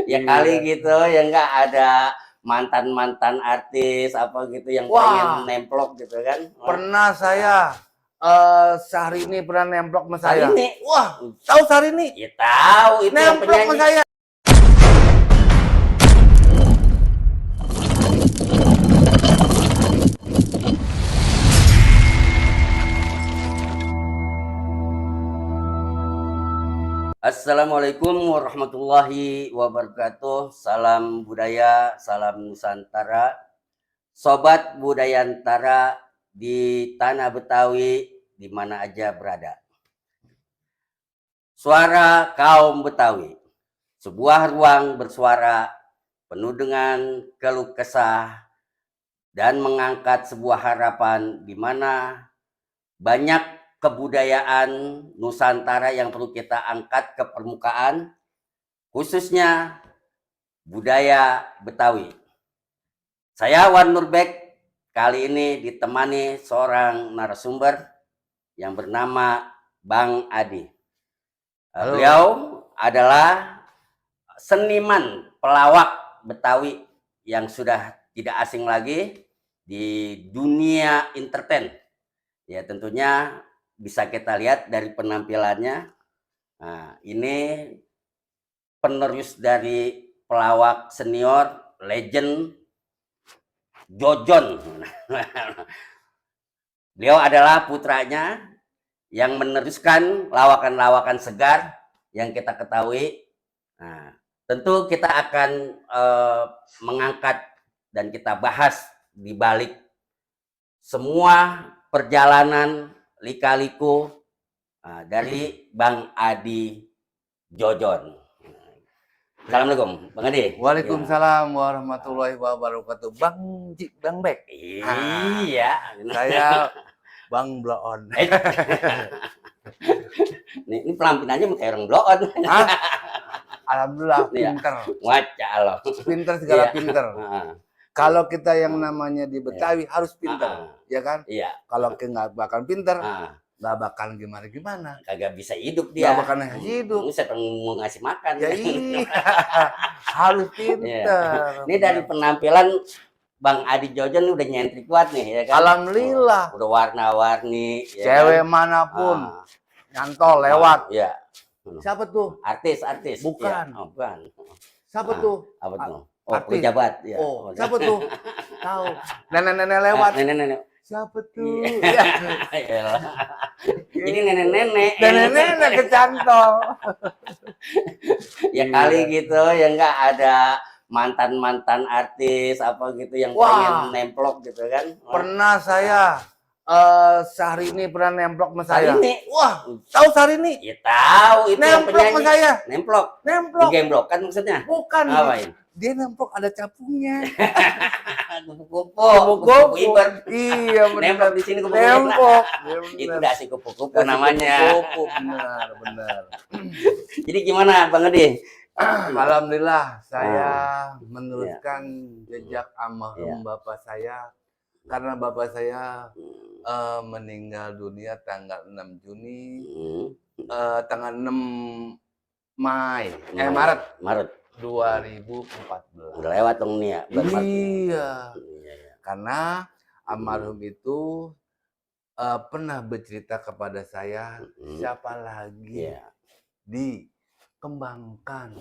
Ya kali gitu ya nggak ada mantan-mantan artis apa gitu yang pengen nemplok gitu kan. Pernah saya Syahrini pernah nemplok sama saya. Syahrini? Wah, tahu Syahrini? Ya tahu itu yang Nemplok sama penyanyi. saya. Assalamualaikum warahmatullahi wabarakatuh. Salam budaya, salam Nusantara. Sobat Budayantara di tanah Betawi di mana aja berada. Suara kaum Betawi. Sebuah ruang bersuara penuh dengan keluh kesah dan mengangkat sebuah harapan di mana banyak kebudayaan Nusantara yang perlu kita angkat ke permukaan, khususnya budaya Betawi. Saya Wan Nurbek, kali ini ditemani seorang narasumber yang bernama Bang Adi. Halo. Beliau adalah seniman pelawak Betawi yang sudah tidak asing lagi di dunia entertain. Ya tentunya bisa kita lihat dari penampilannya. Nah, ini penerus dari pelawak senior legend Jojon. Beliau adalah putranya yang meneruskan lawakan-lawakan segar yang kita ketahui. Nah, tentu kita akan mengangkat dan kita bahas di balik semua perjalanan lika-liku dari Bang Adi Jojon. Assalamualaikum, Bang Adi. Waalaikumsalam warahmatullahi wabarakatuh. Bang Bek. Iya. Saya Bang Bloon. Ini pelampinannya kayak orang bloon. Alhamdulillah pinter. Wajah Allah. Pinter segala pinter. Kalau kita yang namanya di Betawi harus pinter, ya kan? Iya. Kalau kita nggak bakal pinter, nggak bakal gimana-gimana. Kagak bisa hidup dia. Nggak bakal hidup. Siapa yang mau ngasih makan? Ya iya. Harus pinter. Ini dari penampilan Bang Adi Jojon udah nyentrik kuat nih, ya kan? Alhamdulillah. Udah warna-warni. Cewek manapun nyantol lewat. Iya. Siapa tuh? Artis. Bukan. Ya. Oh, bukan. Siapa tuh? Apa tuh? Artis. Pejabat. Ya. Oh, siapa tuh? Tahu. Nenek-nenek lewat. Nenek-nenek. Siapa tuh? Jadi nenek-nenek. Nenek-nenek kecantol. Ya kali gitu ya nggak ada mantan-mantan artis apa gitu yang pengen nemplok gitu kan. Pernah saya Syahrini pernah nemplok sama saya. Syahrini? Wah, tahu Syahrini? Ya tahu itu yang Nemplok sama saya. Nemplok. Nemplok. Digemblok kan maksudnya? Bukan. Ngapain? Dia nemplok ada capungnya. Kupu-kupu. Iya benar. Nemplok di sini kupu-kupu. Nemplok. Itu dasi kupu-kupu namanya. Kupu-kupu benar. Jadi gimana Bang Adi? Alhamdulillah saya meneruskan jejak almarhum bapak saya karena bapak saya meninggal dunia tanggal 6 Juni tanggal 6 Maret 2014. Udah lewat dong nih ya. Iya. Karena almarhum itu pernah bercerita kepada saya siapa lagi dikembangkan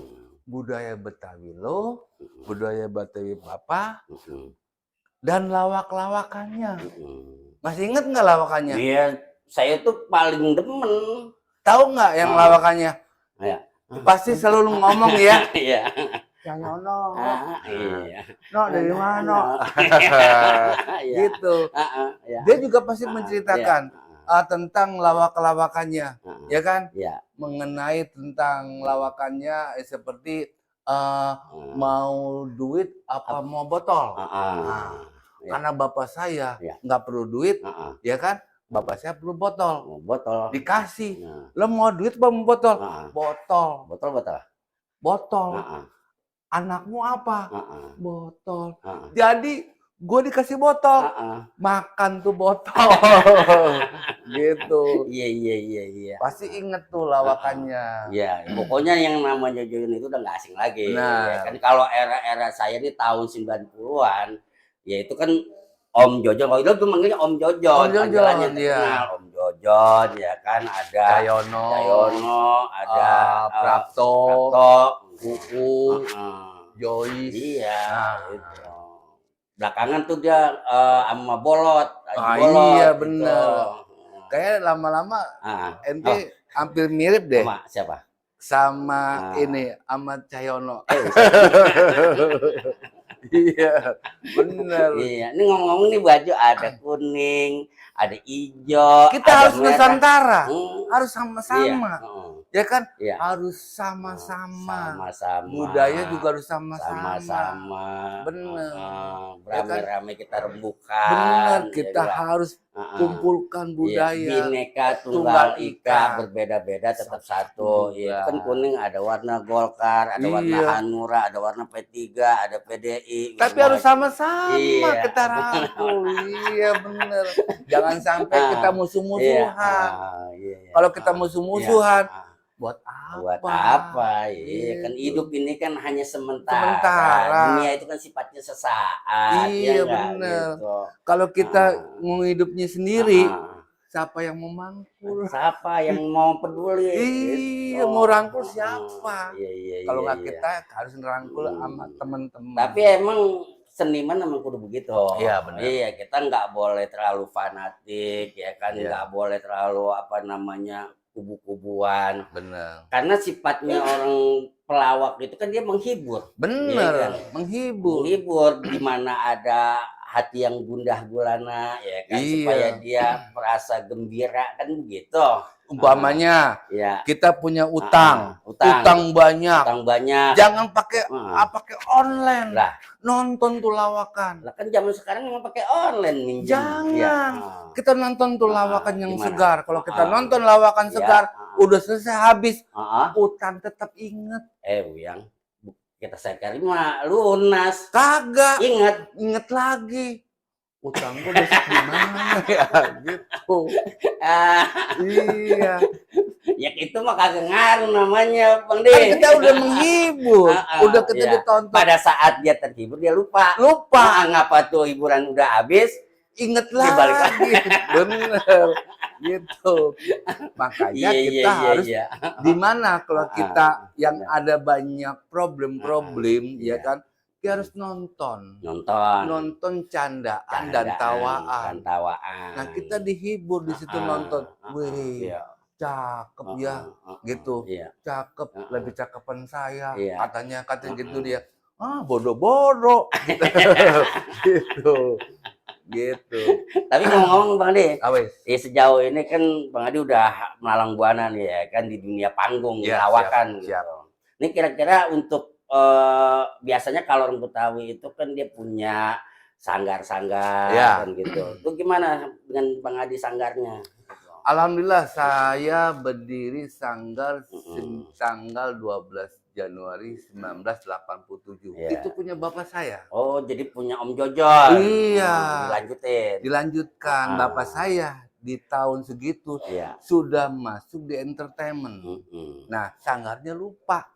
budaya Betawi lo, budaya Betawi Papa, dan lawak-lawakannya. Masih inget nggak lawakannya? Iya, saya tuh paling demen. Tahu nggak yang lawakannya? Iya. Pasti selalu ngomong ya. Iya. Yang Yono. Iya. No dari mana? Gitu. Dia juga pasti menceritakan tentang lawak-lawakannya, ya kan? Iya. Mengenai tentang lawakannya seperti mau duit apa mau botol. Karena bapak saya nggak perlu duit, ya kan? Bapak saya perlu botol. Dikasih. Lo mau duit apa mau botol? Botol. Anakmu apa? Botol. Jadi gue dikasih botol, makan tuh botol, gitu. Iya. Pasti inget tuh lawakannya. Iya, pokoknya yang namanya Jojon itu udah nggak asing lagi. Ya Nah, kan kalau era-era saya ini tahun 90-an, ya itu kan Om Jojon. Kalau itu tuh manggilnya Om Jojon, panggilannya terkenal Om Jojon, ya kan ada Cayono, ada Prapto, Kuku, Joyce. Iya, itu. Belakangan tuh dia sama Bolot, iya bener. Kayak lama-lama ente hampir mirip deh. Sama siapa? Sama ini, sama Cayono. Iya, bener. Iya, ini ngomong-ngomong nih baju ada kuning, ada hijau. Kita ada harus Nusantara, harus sama-sama. Iya. Ya kan? Iya. Harus sama-sama. Sama-sama. Budaya juga harus sama-sama. Sama-sama. Bener. Rame-rame kita rembukan. Bener, kita harus kumpulkan budaya. Bineka Tunggal Ika, berbeda-beda tetap satu. Iya, kan kuning ada warna Golkar, ada warna Hanura, ada warna P3, ada PDI. Tapi harus sama-sama kita rangkul. Iya bener. Jangan sampai kita musuh-musuhan. Kalau kita musuh-musuhan, buat apa? Buat apa? Iya, kan hidup ini kan hanya sementara. Dunia itu kan sifatnya sesaat. Iya bener. Gitu. Kalau kita mau hidupnya sendiri, siapa yang mau mangkul? Siapa yang mau peduli? Iya, mau rangkul siapa? Kalau nggak kita harus ngerangkul sama teman-teman. Tapi emang seniman emang kudu begitu. Iya benar. Iya, kita nggak boleh terlalu fanatik, ya kan? Nggak boleh terlalu apa namanya kubu-kubuan. Benar. Karena sifatnya orang pelawak itu kan dia menghibur. Benar. Ya kan? Menghibur. Menghibur di mana ada hati yang gundah gulana, ya kan, supaya dia merasa gembira, kan begitu. Umpamanya kita punya utang banyak. Jangan pakai online. Lah, nonton tuh lawakan. Lah kan zaman sekarang emang pakai online minjem. Jangan. Kita nonton tuh lawakan yang segar. Kalau kita nonton lawakan segar, udah selesai habis, utang tetap inget. Buyang, kita sekali mah lunas. Kagak. Inget lagi. Utang gue besok gimana ya gitu. Iya. Ya itu mah kagak ngaruh namanya, Bang De. Kan kita udah menghibur, udah kita ditonton. Pada saat dia terhibur dia lupa. Ngapa tuh hiburan udah habis, inget lagi. Bener. Gitu. Makanya kita harus di mana kalau kita yang ada banyak problem, ya kan? Kita harus nonton candaan dan tawaan. Nah kita dihibur di situ nonton. Wih, cakep ya, gitu. Cakep, lebih cakepan saya. Katanya gitu dia. Bodoh-bodoh. Gitu. Tapi ngomong-ngomong Bang De, sejauh ini kan Bang Adi udah melalang buana nih ya kan di dunia panggung, lawakan. Gitu. Ini kira-kira untuk biasanya kalau orang Betawi itu kan dia punya sanggar-sanggar kan gitu. Itu gimana dengan Bang Adi sanggarnya? Alhamdulillah saya berdiri sanggar tanggal 12 Januari 1987. Itu punya bapak saya. Oh, jadi punya Om Jojon. Iya. Dilanjutkan. Bapak saya di tahun segitu sudah masuk di entertainment. Nah, sanggarnya lupa.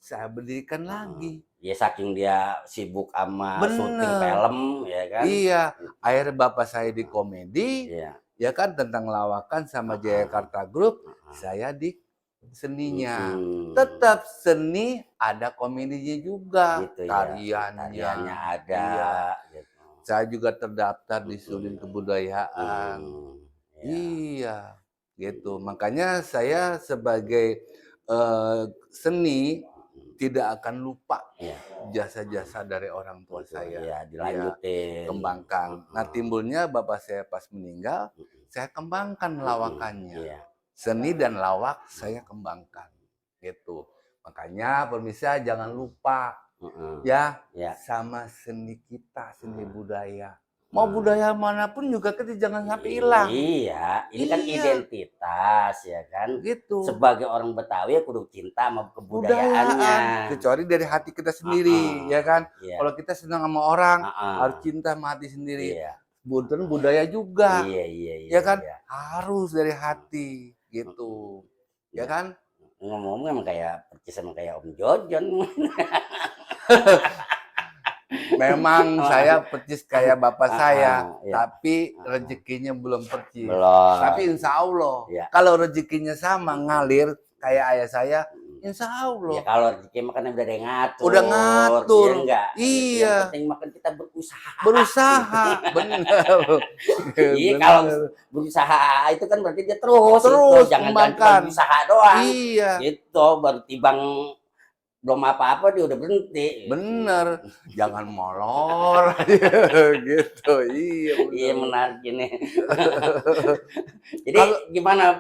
Saya berdirikan lagi. Ya saking dia sibuk sama syuting film, ya kan? Iya. Akhirnya bapak saya di komedi, ya kan, tentang lawakan sama Jayakarta Group. Saya di seninya. Tetap seni ada komedinya juga. Gitu, tariannya ada. Gitu. Saya juga terdaftar di Sudin Kebudayaan. Iya. Gitu. Makanya saya sebagai seni tidak akan lupa jasa-jasa dari orang tua saya. Dilanjutin. Kembangkan. Nah, timbulnya bapak saya pas meninggal, saya kembangkan lawakannya. Seni dan lawak saya kembangkan. Gitu. Makanya pemirsa jangan lupa sama seni kita, seni budaya. Mau budaya manapun juga kita jangan sampai hilang. Iya, ini kan identitas ya kan. Gitu. Sebagai orang Betawi ya kudu cinta sama kebudayaannya. Kecuali dari hati kita sendiri, ya kan. Kalau kita senang sama orang, harus cinta sama hati sendiri. Budaya juga. Ya kan, harus dari hati gitu. Ya kan? Ngomong-ngomong emang kayak percis sama kayak Om Jojon. Memang saya percis kayak bapak saya, tapi rezekinya belum percis. Tapi insya Allah, kalau rezekinya sama ngalir kayak ayah saya, insya Allah. Ya kalau rezeki makan udah ada yang ngatur. Udah ngatur. Ya enggak? Iya. Yang penting makan kita berusaha. Berusaha, benar. Iya, kalau berusaha itu kan berarti dia terus jangan berusaha doang. Iya. Gitu baru tibang belum apa-apa dia udah berhenti. Bener, jangan molor gitu. Iya, iya menarik ini. Jadi gimana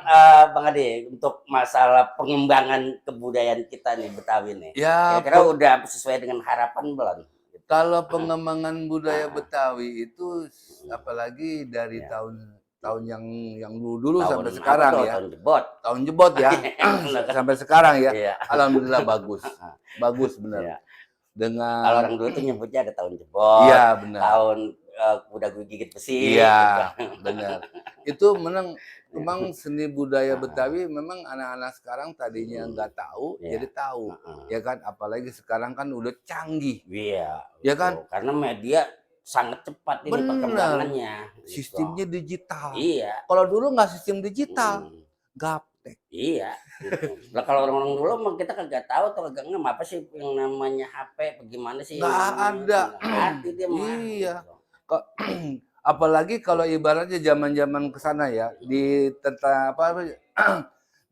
Bang Ade untuk masalah pengembangan kebudayaan kita nih Betawi nih? Ya, kira-kira udah sesuai dengan harapan belum? Kalau pengembangan budaya Betawi itu apalagi dari tahun yang dulu sampai sekarang ya. Tahun jebot ya. Sampai sekarang ya. Alhamdulillah bagus benar. Dengan kalau orang dulu tuh nyebutnya ada tahun jebot. Iya, benar. Tahun kuda gigit besi. Iya, benar. Itu memang seni budaya Betawi memang anak-anak sekarang tadinya nggak tahu, jadi tahu. Ya kan, apalagi sekarang kan udah canggih. Iya. Ya kan? Karena media sangat cepat ini perkembangannya. Sistemnya digital. Iya. Kalau dulu nggak sistem digital, gaptek. Iya. Gitu. Nah kalau orang-orang dulu mah kita kagak tahu atau kagak ngeh apa sih yang namanya HP, bagaimana sih? Nggak ada. Dia mah. Iya. Kok apalagi kalau ibaratnya zaman-zaman kesana ya di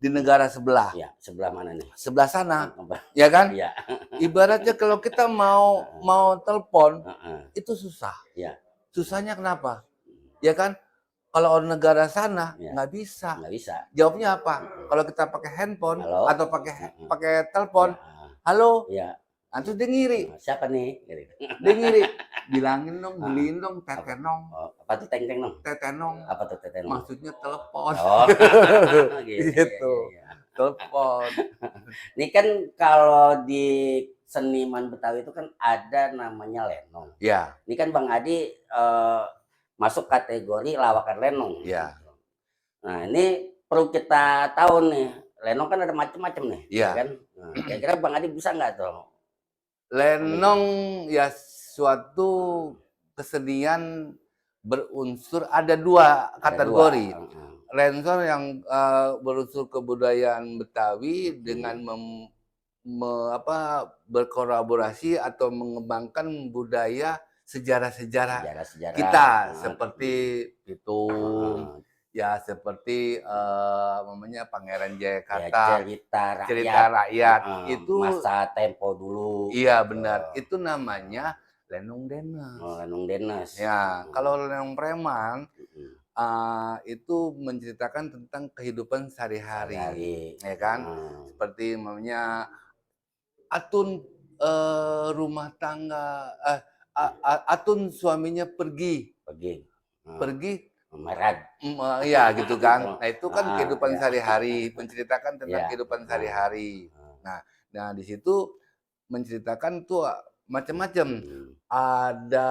di negara sebelah. Ya, sebelah mana nih? Sebelah sana. Ya kan? Iya. Ibaratnya kalau kita mau telepon itu susah. Iya. Susahnya kenapa? Ya kan? Kalau orang negara sana nggak bisa. Nggak bisa. Jawabnya apa? Kalau kita pakai handphone atau pakai telepon, halo. Iya. Nanti dia ngiri. Siapa nih? Dia ngiri. Bilangin dong, beliin dong tetenong. Apa tuh teng-teng dong? Tetenong. Apa tuh tetenong? Maksudnya telepon. Oh. Gitu. Telepon. Ini kan kalau di seniman Betawi itu kan ada namanya lenong. Ya. Ini kan Bang Adi masuk kategori lawakan lenong. Ya. Nah ini perlu kita tahu nih, lenong kan ada macam-macam nih. Ya. Kan? Nah, kira-kira Bang Adi bisa nggak tuh? Lenong ya suatu kesenian berunsur ada dua kategori. Lenong yang berunsur kebudayaan Betawi dengan berkolaborasi atau mengembangkan budaya sejarah-sejarah kita seperti pitung, ya seperti namanya Pangeran Jayakarta, cerita rakyat itu masa tempo dulu. Iya benar, itu namanya lenong denes. Lenong denes. Ya, kalau lenong preman itu menceritakan tentang kehidupan sehari-hari, ya kan? Seperti namanya Atun rumah tangga, Atun suaminya pergi merad. Iya gitu kan. Nah itu kan kehidupan sehari-hari, menceritakan tentang kehidupan sehari-hari. Nah di situ menceritakan tuh macam-macam. Ada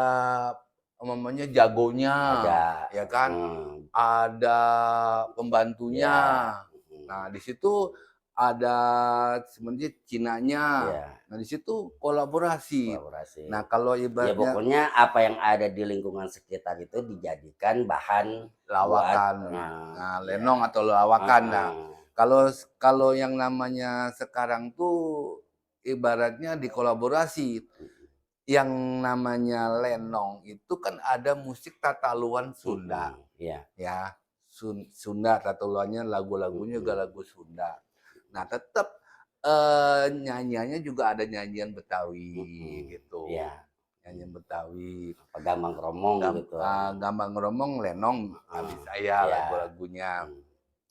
namanya jagonya, ya kan? Ada pembantunya. Nah di situ ada sebenarnya Cinanya. Nah di situ kolaborasi. Nah kalau ibaratnya ya pokoknya apa yang ada di lingkungan sekitar itu dijadikan bahan lawakan. Nah lenong atau lawakan. Nah kalau yang namanya sekarang tuh ibaratnya dikolaborasi. Yang namanya lenong itu kan ada musik tataluan Sunda. Ya Sunda tataluannya lagu-lagunya juga lagu Sunda. Nah tetap nyanyiannya juga ada nyanyian Betawi gitu. Nyanyian Betawi. Gambang Kromong gitu. Gambang Kromong lenong habis saya lagu-lagunya.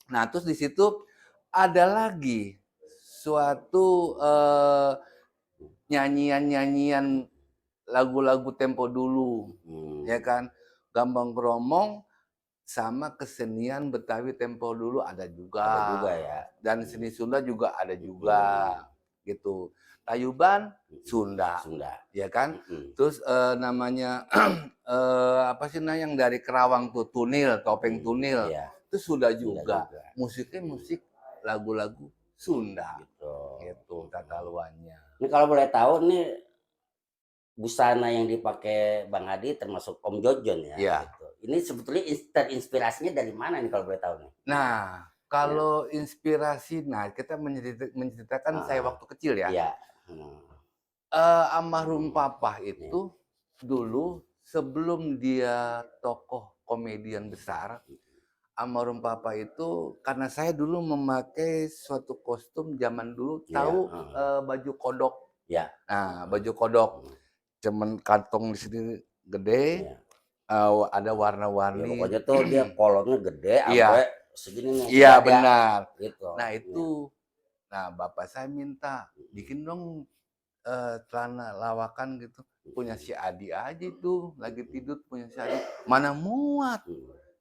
Nah terus di situ ada lagi suatu nyanyian-nyanyian lagu-lagu tempo dulu, ya kan? Gambang Kromong sama kesenian Betawi tempo dulu ada juga ya. Dan seni Sunda juga ada juga gitu. Tayuban Sunda, ya kan? Terus namanya apa sih yang dari Kerawang tuh tunil, topeng tunil, itu Sunda juga. Musiknya musik lagu-lagu Sunda, gitu tata luarnya. Ini kalau boleh tahu nih busana yang dipakai Bang Adi termasuk Om Jojon ya. Gitu. Ini sebetulnya terinspirasinya dari mana nih kalau boleh tahu nih? Nah, kalau inspirasi, kita menceritakan saya waktu kecil ya. Iya. Almarhum Papa itu dulu sebelum dia tokoh komedian besar, almarhum Papa itu karena saya dulu memakai suatu kostum zaman dulu tahu baju kodok. Nah, baju kodok. Cuman kantong di sini gede, ada warna-warni. Pokoknya tuh dia kolornya gede, sampai segini nih. Iya benar. Gitu. Nah itu, bapak saya minta bikin dong celana lawakan gitu. Punya si Adi aja itu, lagi tidur punya si Adi. Mana muat?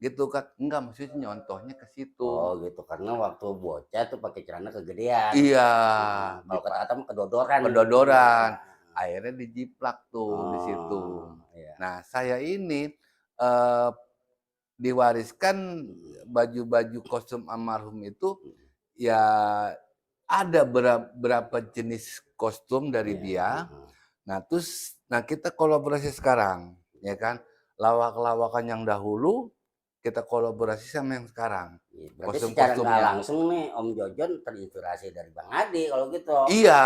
Gitu kan. Enggak, maksudnya nyontohnya ke situ. Oh gitu, karena waktu bocah tuh pakai celana kegedean. Iya. Kalau kata kedodoran. Kedodoran. Akhirnya dijiplak tuh di situ. Nah, saya ini diwariskan baju-baju kostum almarhum itu ya ada berapa jenis kostum dari dia. Nah, terus kita kolaborasi sekarang, ya kan? Lawak-lawakan yang dahulu kita kolaborasi sama yang sekarang. Berarti secara nggak langsung nih Om Jojon terinspirasi dari Bang Adi kalau gitu. Iya,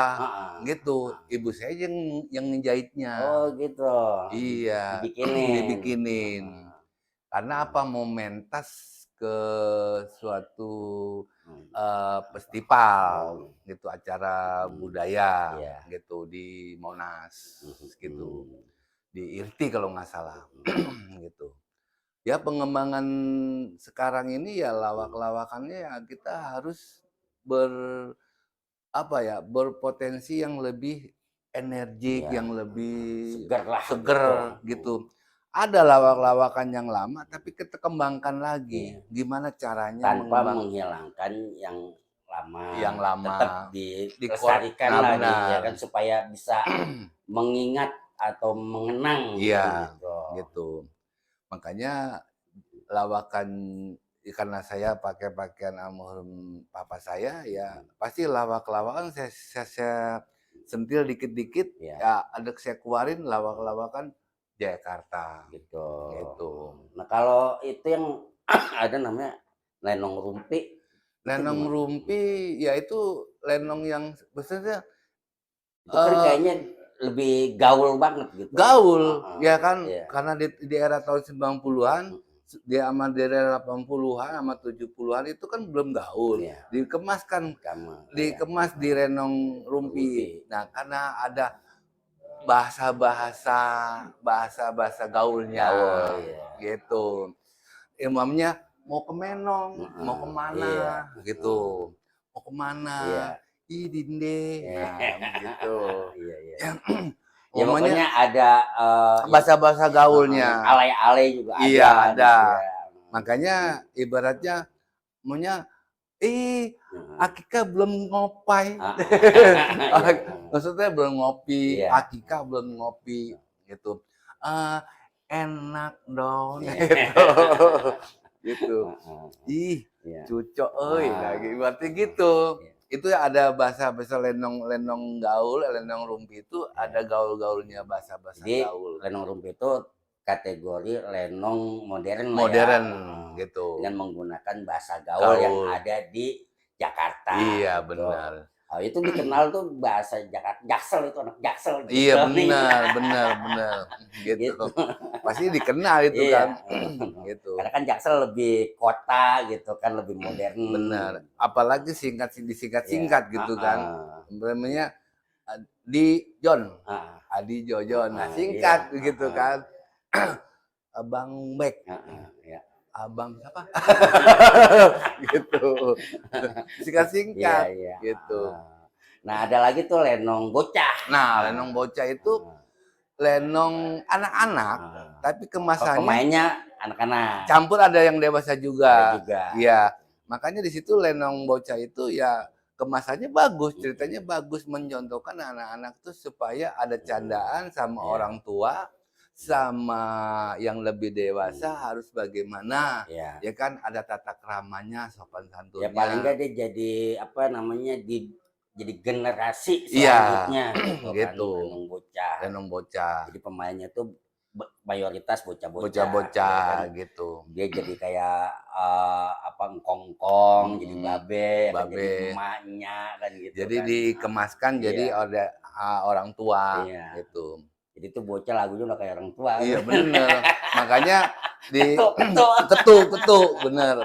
gitu. Ibu saya yang ngejahitnya. Oh gitu. Iya, dibikinin. Karena apa? Mau mentas ke suatu festival gitu, acara budaya gitu di Monas gitu, di Irti kalau nggak salah gitu. Ya pengembangan sekarang ini ya lawak-lawakannya ya kita harus berpotensi yang lebih energik, yang lebih seger gitu. Ada lawak-lawakan yang lama tapi kita kembangkan lagi. Gimana caranya tanpa menghilangkan yang lama. Tetap dilestarikan lagi ya kan, supaya bisa mengingat atau mengenang. Iya, gitu. Makanya lawakan, karena saya pakai pakaian almarhum papa saya, ya pasti lawak-lawakan saya sentil dikit-dikit, ya ada saya keluarin lawak-lawakan Jakarta gitu. Nah kalau itu yang ada namanya lenong rumpi. Lenong rumpi ya itu lenong yang maksudnya itu kan kayaknya lebih gaul banget gitu. Gaul, ya kan, karena di era tahun 90-an, di sama di era 80-an sama 70-an itu kan belum gaul. Dikemas di lenong rumpi. Nah, karena ada bahasa gaulnya gitu. Imamnya mau ke Menong, mau kemana gitu. Mau kemana? Dinde. Nah, gitu. Ya pokoknya ada bahasa-bahasa gaulnya. Alay-alay juga ada. Iya, ada. Makanya ibaratnya maunya Akika belum ngopai. Maksudnya belum ngopi, Akika belum ngopi gitu. Enak dong gitu. Ih, cucok lagi berarti gitu. Itu ada bahasa-bahasa lenong gaul, lenong rumpi itu ada gaul-gaulnya, bahasa-bahasa gaul. Lenong rumpi itu kategori lenong modern gitu. Dengan menggunakan bahasa gaul yang ada di Jakarta. Iya, benar. Itu dikenal tuh bahasa Jakarta, Jaksel, itu anak Jaksel. Iya, benar. Gitu. Pasti dikenal itu kan. Gitu. Karena kan Jaksel lebih kota gitu kan, lebih modern. Benar. Apalagi disingkat-singkat gitu kan. Namanya Adi Jojon. Nah, singkat gitu kan. Abang Bek. Abang siapa? Gitu. Singkat-singkat gitu. Nah, ada lagi tuh lenong bocah. Nah, lenong bocah itu lenong anak-anak, tapi kemasannya pemainnya anak-anak. Campur ada yang dewasa juga. Ada juga. Iya. Makanya di situ lenong bocah itu ya kemasannya bagus, ceritanya bagus, mencontohkan anak-anak tuh supaya ada candaan sama orang tua, sama yang lebih dewasa harus bagaimana. Ya kan ada tata keramanya, sopan santunnya. Ya paling nggak dia jadi apa namanya jadi generasi selanjutnya gitu. Lenong bocah. Lenong bocah. Jadi pemainnya tuh mayoritas bocah-bocah ya kan? Gitu. Dia jadi kayak apa ngkongkong, jadi babe, jadi emaknya kan gitu. Jadi kan. dikemaskan jadi orang tua gitu. Jadi tuh bocah lagunya udah kayak orang tua. Iya bener. Makanya di ketuk, ketuk bener.